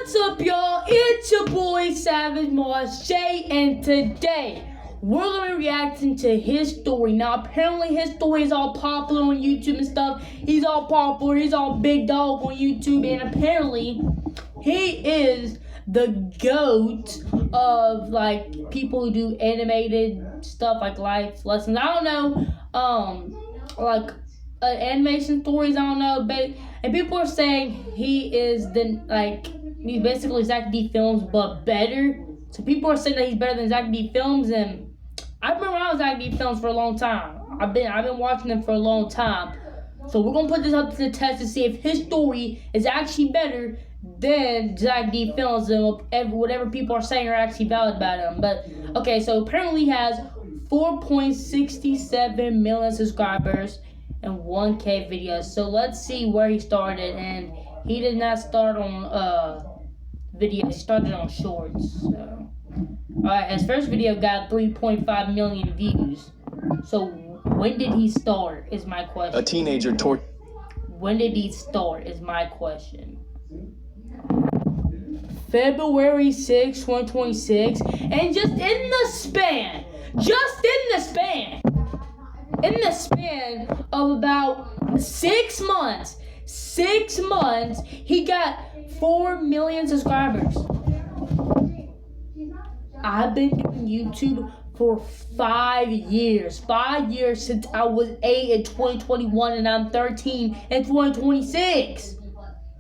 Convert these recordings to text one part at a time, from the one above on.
What's up, y'all? It's your boy Savage Moss J, and today we're gonna be reacting to HisStory. Now, apparently, HisStory is all popular on YouTube and stuff. He's all popular. He's all big dog on YouTube, and apparently, he is the GOAT of like people who do animated stuff like life lessons. I don't know, like animation stories. I don't know, but and people are saying he is he's basically Zach D Films but better. So people are saying that he's better than Zach D Films, and I've been around Zach D Films for a long time. I've been watching him for a long time. So we're gonna put this up to the test to see if HisStory is actually better than Zach D Films, and whatever people are saying are actually valid about him. But okay, so apparently he has 4.67 million subscribers and 1K videos. So let's see where he started, and he did not start on video. He started on shorts. So alright, his first video got 3.5 million views. So when did he start is my question. A teenager When did he start is my question. February 6, 2026, and just in the span of about 6 months, he got 4 million subscribers. I've been doing YouTube for 5 years. 5 years since I was 8 in 2021, and I'm 13 in 2026.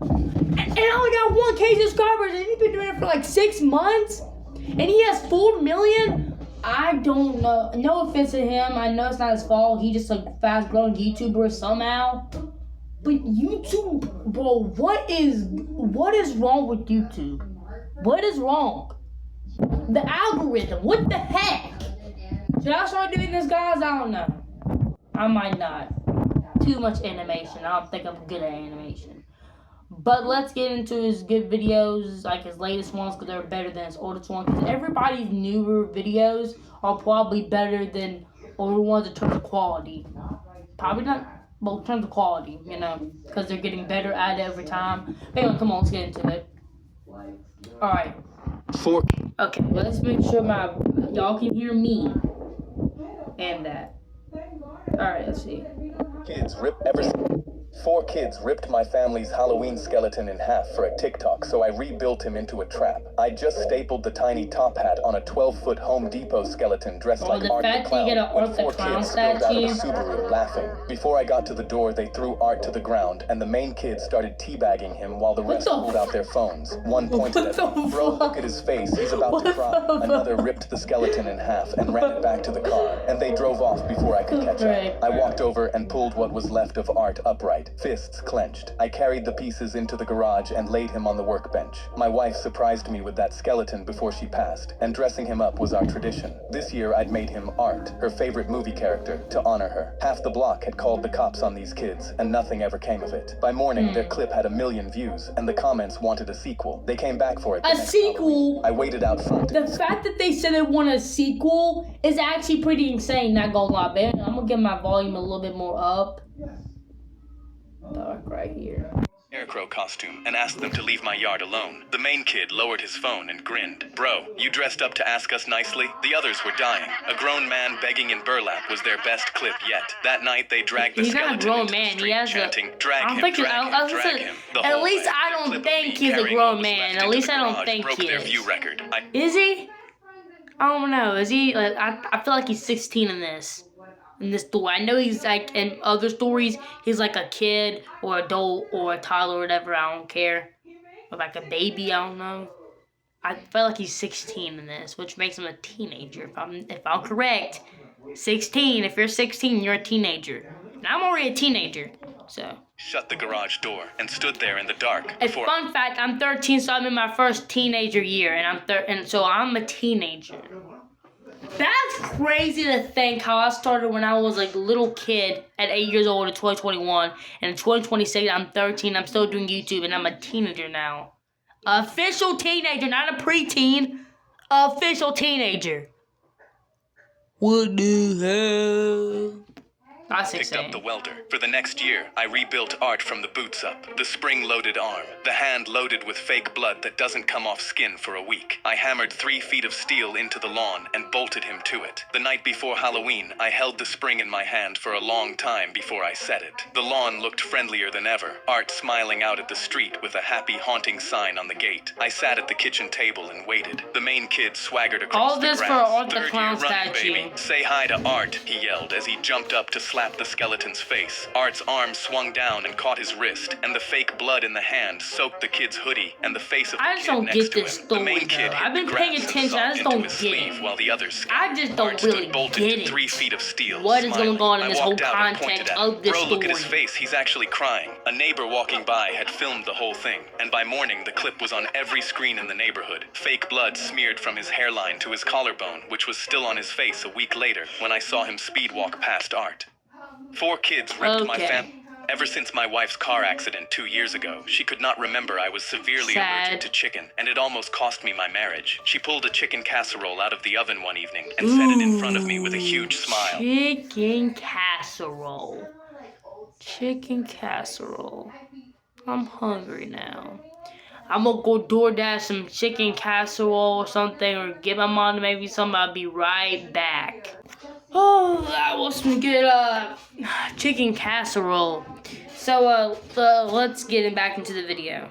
And I only got 1K subscribers, and he's been doing it for like 6 months, and he has 4 million. I don't know. No offense to him. I know it's not his fault. He's just a fast-growing YouTuber somehow. But YouTube, bro, what is wrong with YouTube? What is wrong? The algorithm. What the heck? Should I start doing this, guys? I don't know. I might not. Too much animation. I don't think I'm good at animation. But let's get into his good videos, like his latest ones, because they're better than his oldest ones. Because everybody's newer videos are probably better than older ones in terms of quality. Probably not, well, in terms of quality, you know, because they're getting better at it every time. But anyway, come on, let's get into it. Alright. Okay, let's make sure y'all can hear me and that. Alright, let's see. Four kids ripped my family's Halloween skeleton in half for a TikTok, so I rebuilt him into a trap. I just stapled the tiny top hat on a 12-foot Home Depot skeleton dressed like Art the Clown, with 4 kids spilled out of a Subaru laughing. Before I got to the door, they threw Art to the ground, and the main kid started teabagging him while the rest pulled out their phones. One pointed at me. Bro, look at his face, he's about to cry. Another ripped the skeleton in half and ran it back to the car, and they drove off before I could catch up. I walked over and pulled what was left of Art upright. Fists clenched. I carried the pieces into the garage and laid him on the workbench. My wife surprised me with that skeleton before she passed, and dressing him up was our tradition. This year I'd made him Art, her favorite movie character, to honor her. Half the block had called the cops on these kids, and nothing ever came of it. By morning, their clip had 1 million views, and the comments wanted a sequel. They came back for it. A sequel? I waited out front. The fact that they said they want a sequel is actually pretty insane, not gonna lie, man. I'm gonna get my volume a little bit more up. Dark right here. Scarecrow costume and asked them to leave my yard alone. The main kid lowered his phone and grinned. Bro, you dressed up to ask us nicely? The others were dying. A grown man begging in burlap was their best clip yet. That night they dragged the skeleton into the street, chanting, drag him, drag him. At least I don't think he's a grown man. At least I don't think he is. Is he? I don't know. Is he? Like, I feel like he's 16 in this story. I know he's like in other stories, he's like a kid or adult or a toddler or whatever. I don't care. Or like a baby. I don't know. I feel like he's 16 in this, which makes him a teenager. If I'm correct, 16. If you're 16, you're a teenager. And I'm already a teenager, so. Shut the garage door and stood there in the dark. A fun fact: I'm 13, so I'm in my first teenager year, and so I'm a teenager. That's crazy to think how I started when I was like a little kid at 8 years old in 2021, and in 2026 I'm 13. I'm still doing YouTube, and I'm a teenager now. Official teenager, not a preteen. Official teenager. What the hell? That's Picked insane. up the welder. For the next year, I rebuilt Art from the boots up. The spring-loaded arm. The hand loaded with fake blood that doesn't come off skin for a week. I hammered 3 feet of steel into the lawn and bolted him to it. The night before Halloween, I held the spring in my hand for a long time before I set it. The lawn looked friendlier than ever. Art smiling out at the street with a happy haunting sign on the gate. I sat at the kitchen table and waited. The main kid swaggered across All the this grass. for Art the 3rd Clown year running, statue. baby. Say hi to Art, he yelled as he jumped up to slap the skeleton's face. Art's arm swung down and caught his wrist, and the fake blood in the hand soaked the kid's hoodie and the face of the I just kid don't next get to this him. story, The main kid though. hit I've been the paying grass and attention, I socked just into don't his get sleeve it. while the others I scattered. just don't Art really stood bolted get to it. 3 feet of steel. What is smiling. going on in I this whole walked out and pointed context at of him. this Bro, look at his story? face. He's actually crying. A neighbor walking by had filmed the whole thing, and by morning the clip was on every screen in the neighborhood. Fake blood smeared from his hairline to his collarbone, which was still on his face a week later when I saw him speed walk past Art. 4 kids ripped my family. Ever since my wife's car accident 2 years ago, she could not remember I was severely allergic to chicken, and it almost cost me my marriage. She pulled a chicken casserole out of the oven one evening and set it in front of me with a huge smile. Chicken casserole. Chicken casserole. I'm hungry now. I'm gonna go DoorDash some chicken casserole or something, or get my mom maybe something. I'll be right back. Oh, that was some good chicken casserole. So let's get back into the video.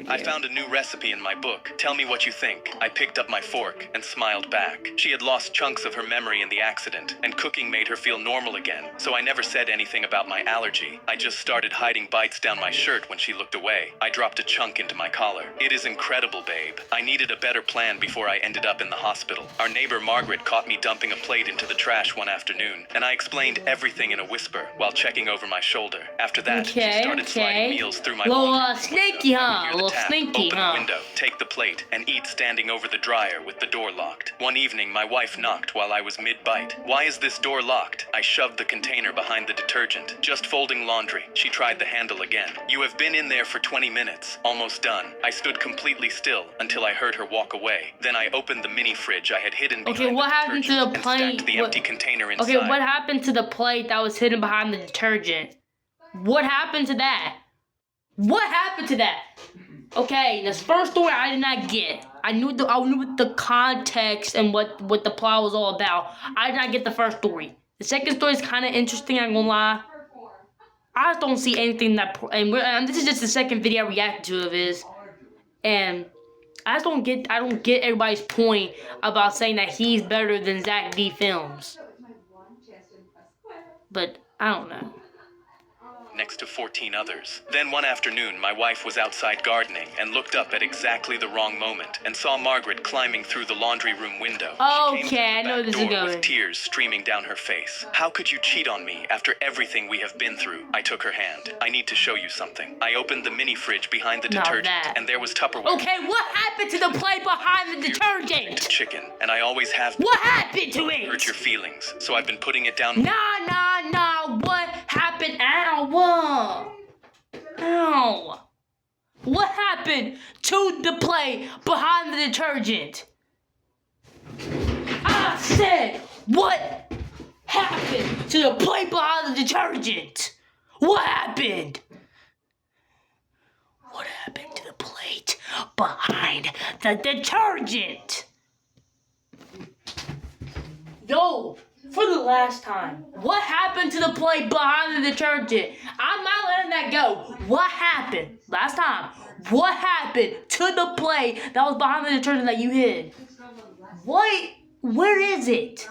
I found a new recipe in my book. Tell me what you think. I picked up my fork and smiled back. She had lost chunks of her memory in the accident, and cooking made her feel normal again, so I never said anything about my allergy. I just started hiding bites down my shirt when she looked away. I dropped a chunk into my collar. It is incredible, babe. I needed a better plan before I ended up in the hospital. Our neighbor Margaret caught me dumping a plate into the trash one afternoon, and I explained everything in a whisper while checking over my shoulder. After that, she started sliding meals through my laundry. Sneaky, huh? Hear the tap, open the window, take the plate, and eat standing over the dryer with the door locked. One evening, my wife knocked while I was mid-bite. Why is this door locked? I shoved the container behind the detergent. Just folding laundry. She tried the handle again. You have been in there for 20 minutes. Almost done. I stood completely still until I heard her walk away. Then I opened the mini fridge I had hidden behind what happened to the and plate? stacked the empty container inside. Okay, what happened to the plate that was hidden behind the detergent? What happened to that? What happened to that? Okay, this first story I did not get. I knew the context and what the plot was all about. I did not get the first story. The second story is kind of interesting, I'm gonna lie. I just don't see anything that... And this is just the second video I reacted to of his. And I don't get everybody's point about saying that he's better than Zach D. Films. But, I don't know. Next to 14 others. Then one afternoon, my wife was outside gardening and looked up at exactly the wrong moment and saw Margaret climbing through the laundry room window. Okay, I know this is going. With tears streaming down her face. How could you cheat on me after everything we have been through? I took her hand. I need to show you something. I opened the mini fridge behind the detergent, and there was Tupperware. Okay, what happened to the plate behind the detergent? Chicken, and I always have. What happened to it? Hurt your feelings, so I've been putting it down. Nah. What happened? Ow. What happened to the plate behind the detergent? I said, what happened to the plate behind the detergent? What happened? What happened to the plate behind the detergent? Yo, for the last time, what happened to the plate behind the detergent? I'm not letting that go. What happened? Last time, what happened to the plate that was behind the detergent that you hid? What? Where is it?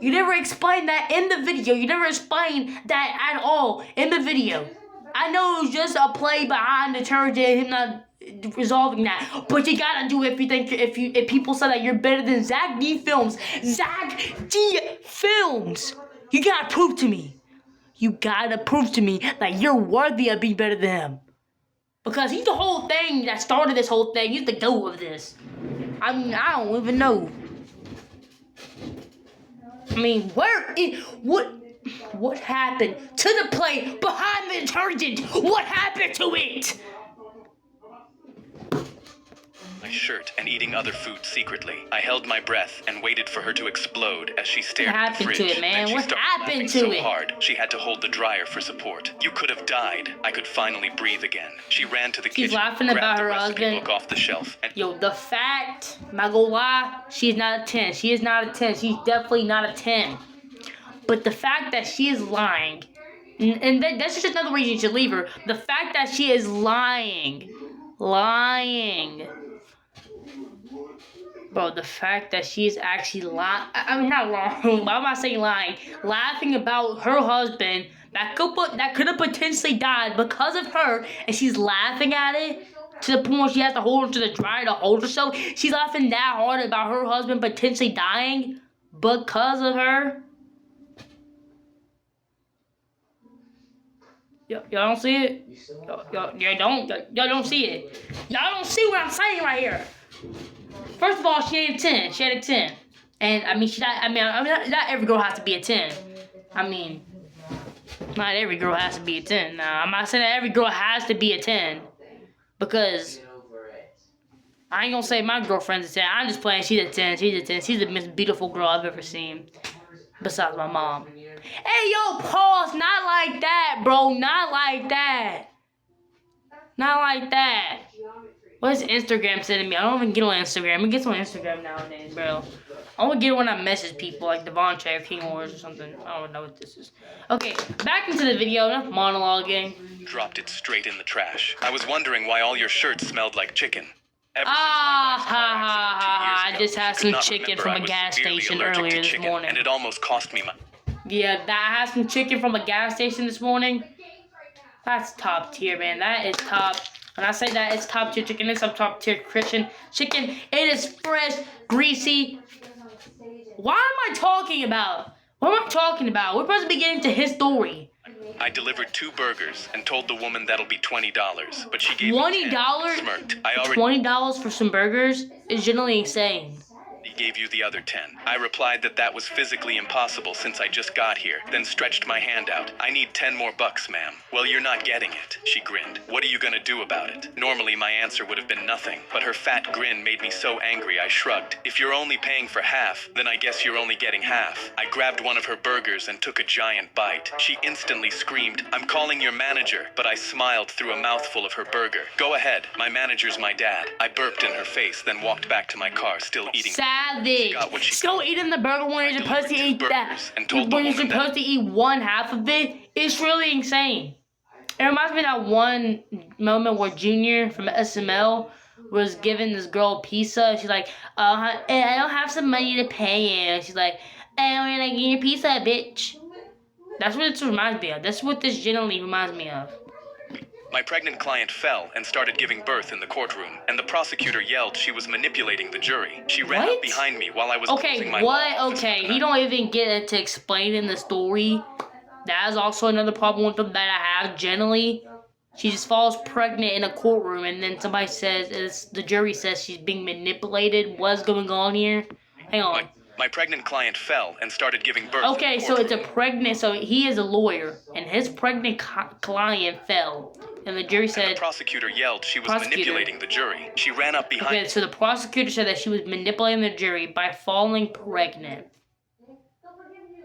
You never explained that in the video. You never explained that at all in the video. I know it was just a play behind the detergent, him not resolving that, but you gotta do it if people say that you're better than Zach D. Films. Zach D. Films. You gotta prove to me. You gotta prove to me that you're worthy of being better than him. Because he's the whole thing that started this whole thing. He's the go of this. I mean, I don't even know. I mean, what happened to the plate behind the detergent? What happened to it? I my shirt and eating other food secretly. I held my breath and waited for her to explode as she stared at the fridge. What happened to it, man? Then she What started happened laughing to so it? hard, she had to hold the dryer for support. You could have died. I could finally breathe again. She ran to the kitchen, laughing grabbed about the her recipe husband. book off the shelf, and Yo, the fact, I'm not gonna lie, she's not a 10. She is not a 10. She's definitely not a 10. But the fact that she is lying, and that's just another reason you should leave her. The fact that she is lying. Bro, the fact that she is actually lying. I'm not lying. Why am I saying lying? Laughing about her husband that could have potentially died because of her, and she's laughing at it to the point where she has to hold her to the dryer to hold herself. She's laughing that hard about her husband potentially dying because of her. Y'all don't see it? Y'all don't see it. Y'all don't see what I'm saying right here. First of all, she ain't a 10. She had a 10. And I mean, not every girl has to be a 10. I mean, not every girl has to be a 10. Now, I'm not saying that every girl has to be a 10. Because I ain't gonna say my girlfriend's a 10. I'm just playing. She's a 10. She's a 10. She's the most beautiful girl I've ever seen. Besides my mom. Hey, yo, pause. Not like that, bro. Not like that. Not like that. What's Instagram sending me? I don't even get on Instagram. It gets on Instagram nowadays, bro. I only get it when I message people like Devontae or King Wars or something. I don't know what this is. Okay, back into the video. Enough monologuing. Dropped it straight in the trash. I was wondering why all your shirts smelled like chicken. Ever since my wife's car accident 2 years I ago, just had she some could not chicken remember from I a was gas severely station allergic earlier to this chicken, morning. and it almost cost me my... Yeah, that had some chicken from a gas station this morning. That's top tier, man. That is top. When I say that it's top tier chicken, it's some top tier Christian chicken. It is fresh, greasy. What am I talking about? What am I talking about? We're supposed to be getting to his story. I delivered 2 burgers and told the woman that'll be $20, but she gave me $20? $10 and smirked. I already $20 for some burgers is generally insane. gave you the other 10. I replied that was physically impossible since I just got here, then stretched my hand out. I need 10 more bucks, ma'am. Well, you're not getting it, she grinned. What are you gonna do about it? Normally my answer would have been nothing, but her fat grin made me so angry I shrugged. If you're only paying for half, then I guess you're only getting half. I grabbed one of her burgers and took a giant bite. She instantly screamed, "I'm calling your manager," but I smiled through a mouthful of her burger. Go ahead, my manager's my dad. I burped in her face, then walked back to my car, still eating. Savage. Still eating the burger when you're supposed to eat that. When you're supposed to eat one half of it. It's really insane. It reminds me of that one moment where Junior from SML was giving this girl pizza. She's like, I don't have some money to pay you. She's like, I'm gonna get your pizza, bitch. That's what it reminds me of. That's what this generally reminds me of. My pregnant client fell and started giving birth in the courtroom, and the prosecutor yelled she was manipulating the jury. She ran up behind me while I was closing my law office. Okay, he don't even get it to explain in the story. That is also another problem with them that I have generally. She just falls pregnant in a courtroom, and then somebody says, the jury says she's being manipulated. What's going on here? Hang on. My pregnant client fell and started giving birth. Okay, so it's a pregnant, so he is a lawyer, and his pregnant client fell. And the jury said... And the prosecutor yelled she was manipulating the jury. She ran up behind... Okay, so the prosecutor said that she was manipulating the jury by falling pregnant.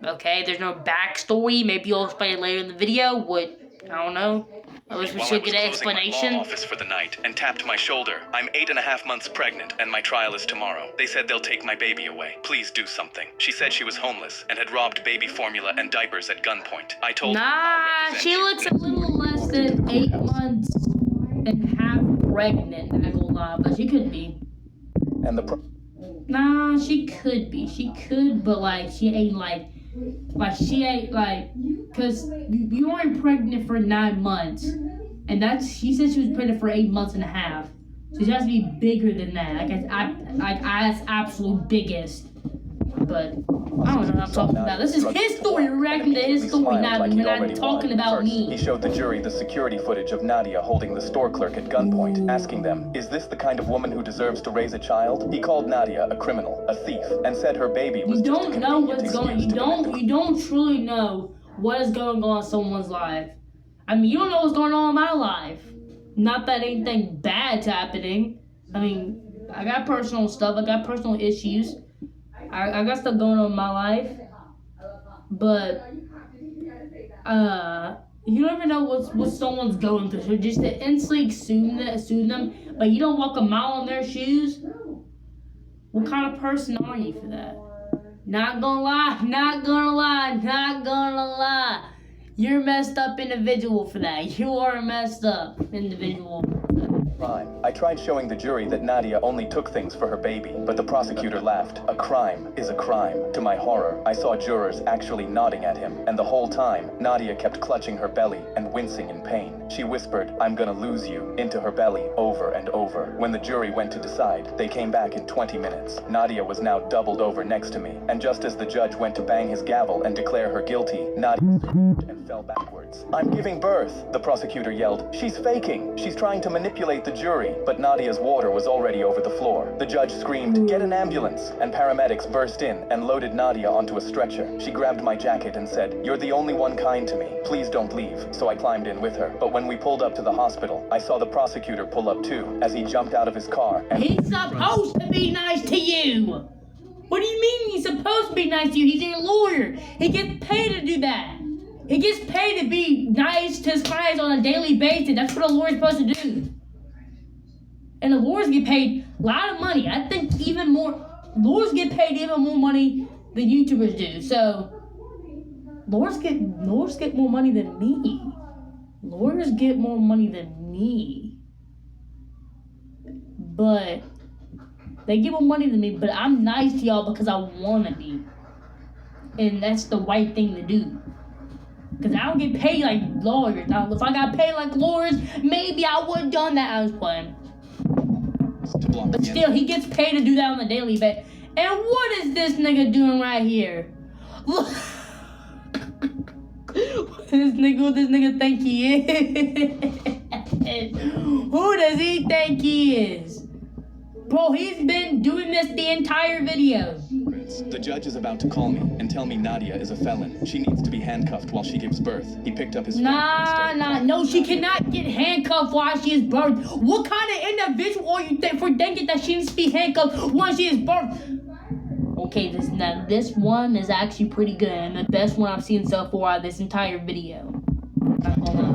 Okay, there's no backstory. Maybe you'll explain it later in the video. What? I don't know. I wish we should get an explanation. My law office for the night and tapped my shoulder. I'm 8.5 months pregnant, and my trial is tomorrow. They said they'll take my baby away. Please do something. She said she was homeless and had robbed baby formula and diapers at gunpoint. I told her Nah, she looks a little less than 8 months and half pregnant. I'm not gonna lie, but she could be. And Nah, she could be. She could, but like she ain't like she ain't like, cause you weren't pregnant for 9 months, and she said she was pregnant for 8 months and a half. So she has to be bigger than that. That's absolute biggest. But I don't know what I'm talking about. This is his story. We're reacting to his story now. We're not talking about me. He showed the jury the security footage of Nadia holding the store clerk at gunpoint, asking them, "Is this the kind of woman who deserves to raise a child?" He called Nadia a criminal, a thief, and said her baby was just a convenient excuse to commit the crime. You don't truly know what is going on in someone's life. I mean, you don't know what's going on in my life. Not that anything bad's happening. I mean, I got personal stuff. I got personal issues. I got stuff going on in my life. But you never know what someone's going through. So just to instantly assume them, but you don't walk a mile in their shoes. What kind of person are you for that? Not gonna lie. You're a messed up individual for that. You are a messed up individual. Crime. I tried showing the jury that Nadia only took things for her baby, but the prosecutor laughed. A crime is a crime. To my horror, I saw jurors actually nodding at him, and the whole time, Nadia kept clutching her belly and wincing in pain. She whispered, "I'm gonna lose you," into her belly over and over. When the jury went to decide, they came back in 20 minutes. Nadia was now doubled over next to me, and just as the judge went to bang his gavel and declare her guilty, Nadia and fell backwards. "I'm giving birth," the prosecutor yelled. "She's faking. She's trying to manipulate the jury," but Nadia's water was already over the floor. The judge screamed, "Get an ambulance," and paramedics burst in and loaded Nadia onto a stretcher. She grabbed my jacket and said, "You're the only one kind to me. Please don't leave." So I climbed in with her. But when we pulled up to the hospital, I saw the prosecutor pull up too, as he jumped out of his car and... He's supposed to be nice to you! What do you mean he's supposed to be nice to you? He's your lawyer. He gets paid to do that. He gets paid to be nice to his clients on a daily basis. That's what a lawyer's supposed to do. And the lawyers get paid a lot of money. I think even more. Lawyers get paid even more money than YouTubers do. So lawyers get more money than me. Lawyers get more money than me. But they get more money than me. But I'm nice to y'all because I want to be. And that's the right thing to do. Because I don't get paid like lawyers. Now, if I got paid like lawyers, maybe I would have done that. I was playing. But still, he gets paid to do that on a daily basis. And what is this nigga doing right here? Look. What does this nigga think he is? Who does he think he is? Bro, he's been doing this the entire video. The judge is about to call me and tell me Nadia is a felon. She needs to be handcuffed while she gives birth. He picked up his phone. No, she cannot get handcuffed while she is birth. What kind of individual are you for thinking that she needs to be handcuffed while she is birth? Okay, this one is actually pretty good and the best one I've seen so far out of this entire video.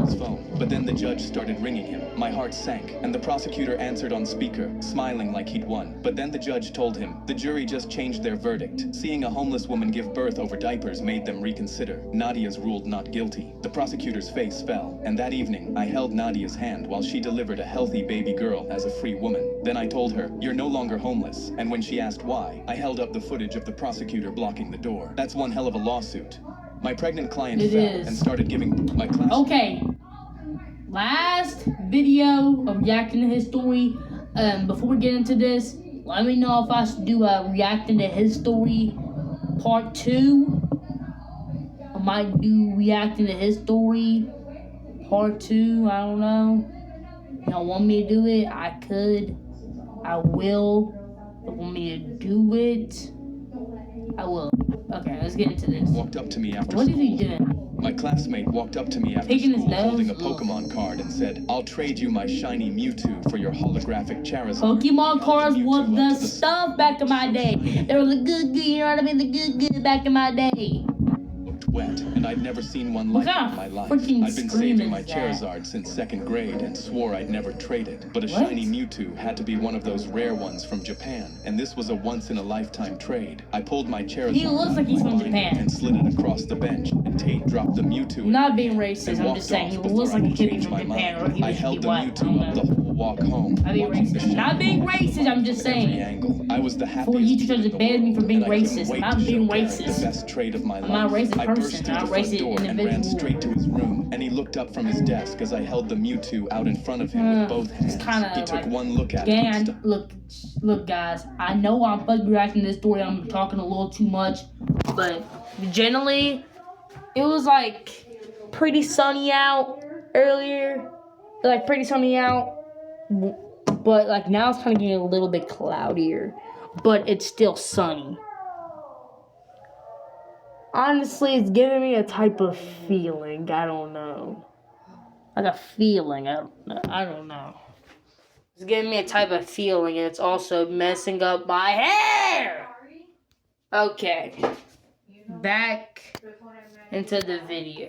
His phone, but then the judge started ringing him. My heart sank, and the prosecutor answered on speaker, smiling like he'd won. But then the judge told him, the jury just changed their verdict. Seeing a homeless woman give birth over diapers made them reconsider. Nadia's ruled not guilty. The prosecutor's face fell, and that evening, I held Nadia's hand while she delivered a healthy baby girl as a free woman. Then I told her, "You're no longer homeless," and when she asked why, I held up the footage of the prosecutor blocking the door. That's one hell of a lawsuit. My pregnant client fell and started giving my class... Okay. Last video of reacting to his story. Before we get into this, let me know if I should do a reacting to his story part 2. I might do reacting to his story part 2. I don't know. Y'all want me to do it? I could. I will. If you want me to do it, I will. Okay, let's get into this. Walked up to me after What school. is he doing? My classmate walked up to me after Taking his school nose? holding a Pokemon card and said, "I'll trade you my shiny Mewtwo for your holographic Charizard." Pokemon cards Mewtwo was up the to stuff back in my day. They were the good, you know what I mean? The good back in my day. Looked wet, and I'd never seen one like it in my life. Freaking I'd been scream saving my is that? Charizard since 2nd grade and swore I'd never trade it. But a What? shiny Mewtwo had to be one of those rare ones from Japan, and this was a once-in-a-lifetime trade. I pulled my Charizard He looks like he's out of from my binder Japan. and slid it across the bench, and Tate dropped the Mewtwo in Not my being hand racist, and I'm walked just saying, off he before looks I like he could could be change from my Japan, mind. or he I was held the white. I Mewtwo don't up know. the whole walk home, Not being watching the racist. Not being shadow racist, I'm just from every saying. angle. I was the Before happiest you kid try in to the ban me world, for being and I couldn't racist. wait I'm to not being show Garrett racist. the best trade of my I'm life. not a racist I burst person. through I'm the a front racist door and ran individual. straight to his room, and he looked up from his desk as I held the Mewtwo out in front of him with both hands. It's kind He of took like, one look at it. gang, look, guys. I know I'm supposed to be reacting to this story. I'm talking a little too much, but generally, it was like pretty sunny out earlier. Like pretty sunny out, but like now it's kind of getting a little bit cloudier, but it's still sunny. Honestly, it's giving me a type of feeling. I don't know. Like a feeling. I don't know. It's giving me a type of feeling, and it's also messing up my hair. Okay, back into the video.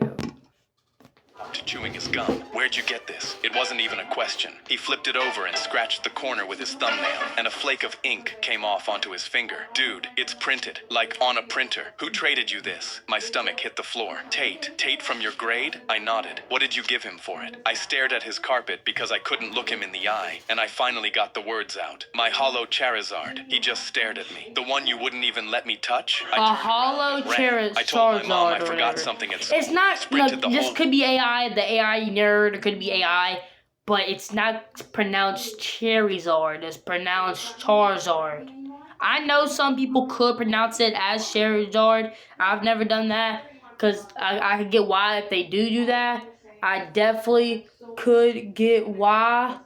Chewing his gum. Where'd you get this? It wasn't even a question. He flipped it over and scratched the corner with his thumbnail, and a flake of ink came off onto his finger. Dude, it's printed, like on a printer. Who traded you this? My stomach hit the floor. Tate from your grade? I nodded. What did you give him for it? I stared at his carpet because I couldn't look him in the eye, and I finally got the words out. My hollow Charizard. He just stared at me. The one you wouldn't even let me touch? A hollow Charizard. I told my mom I forgot something at school. It's not, no, this could be AI, the AI nerd, it could be AI, but it's not pronounced Charizard, it's pronounced Charizard. I know some people could pronounce it as Charizard. I've never done that, because I could get why if they do that. I definitely could get why.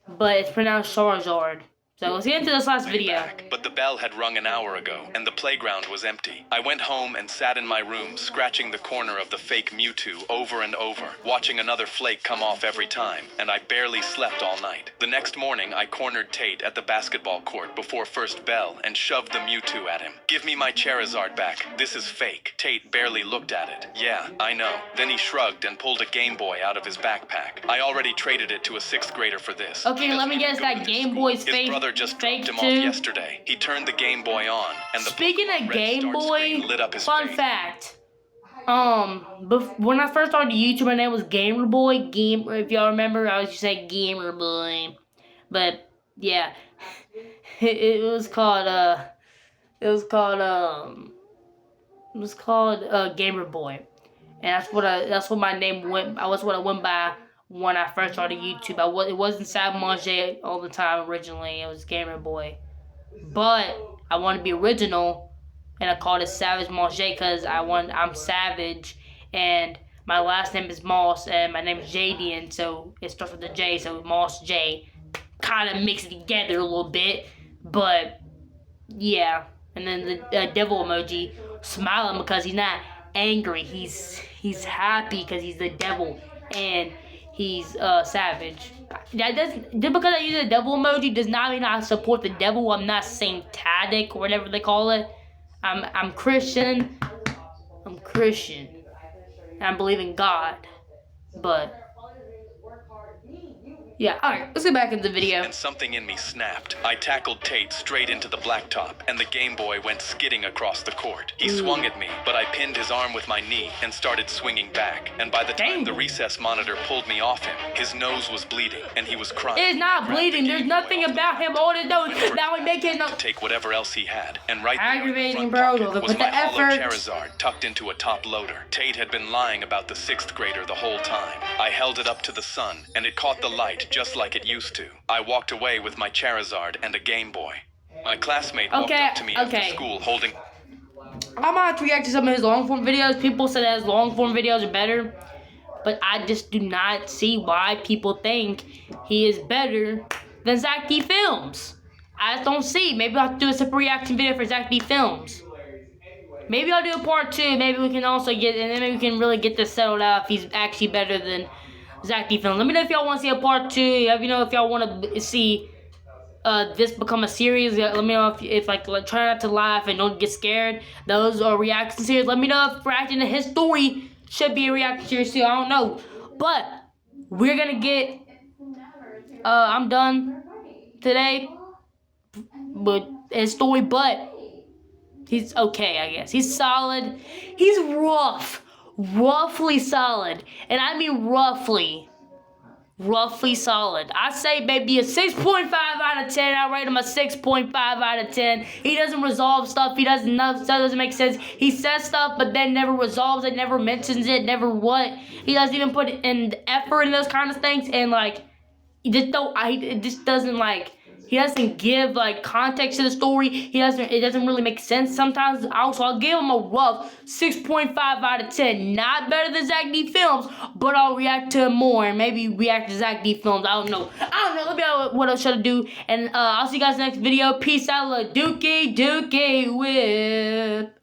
But it's pronounced Charizard. So let's get into this last video. But the bell had rung an hour ago, and the playground was empty. I went home and sat in my room, scratching the corner of the fake Mewtwo over and over, watching another flake come off every time, and I barely slept all night. The next morning, I cornered Tate at the basketball court before first bell and shoved the Mewtwo at him. Give me my Charizard back. This is fake. Tate barely looked at it. Yeah, I know. Then he shrugged and pulled a Game Boy out of his backpack. I already traded it to a 6th grader for this. Okay, let me guess, that Game Boy's fake. His brother just dropped him off yesterday. He turned the Game Boy on, and the speaking of Game Boy, lit up his fun face. fact. When I first started YouTube, my name was Gamer Boy. If y'all remember, I used to say Gamer Boy. But yeah, it was called Gamer Boy, and that's what my name went. That's what I went by when I first started YouTube. It wasn't Sav Manger all the time originally. It was Gamer Boy, but I wanted to be original, and I called it Savage Manger because I'm Savage, and my last name is Moss, and my name is Jadian, so it starts with a J, so Moss J. Kind of mix it together a little bit, but yeah. And then the devil emoji, smiling because he's not angry. He's happy because he's the devil, and he's savage. Just because I use the devil emoji does not mean I support the devil. I'm not satanic or whatever they call it. I'm Christian. And I believe in God. But yeah, alright, let's get back into the video. And something in me snapped. I tackled Tate straight into the blacktop, and the Game Boy went skidding across the court. He swung at me, but I pinned his arm with my knee and started swinging back. And by the time the recess monitor pulled me off him, his nose was bleeding, and he was crying. It's not bleeding. There's nothing about him on his nose. Now we make it no. Take whatever else he had, and right aggravating, there in bro. was With my the hollow effort. Charizard tucked into a top loader. Tate had been lying about the 6th grader the whole time. I held it up to the sun, and it caught the light just like it used to. I walked away with my Charizard and a Game Boy. My classmate walked up to me after school holding... I'm gonna have to react to some of his long form videos. People say that his long form videos are better, but I just do not see why people think he is better than Zach D Films. I just don't see. Maybe I'll have to do a separate reaction video for Zach D Films. Maybe I'll do a part 2. Maybe we can also get, and then maybe we can really get this settled out if he's actually better than Zach D Films. Let me know if y'all want to see a part 2. Let me know if y'all want to see this become a series. Let me know if like try not to laugh and don't get scared. Those are reaction series. Let me know if reacting to HisStory should be a reaction series too. I don't know, but we're gonna get. I'm done today with HisStory, but he's okay, I guess. He's solid. He's roughly solid, and I mean roughly solid. I say maybe a 6.5 out of 10. I rate him a 6.5 out of 10. He doesn't resolve stuff. He doesn't know stuff doesn't make sense. He says stuff, but then never resolves it, never mentions it, never what. He doesn't even put in effort in those kind of things, and like he just don't. It just doesn't like. He doesn't give like context to the story. It doesn't really make sense sometimes. Also, I'll give him a rough 6.5 out of 10. Not better than Zach D Films, but I'll react to him more and maybe react to Zach D Films. I don't know. Let me know what else should I do. And I'll see you guys next video. Peace out, Dookie Whip.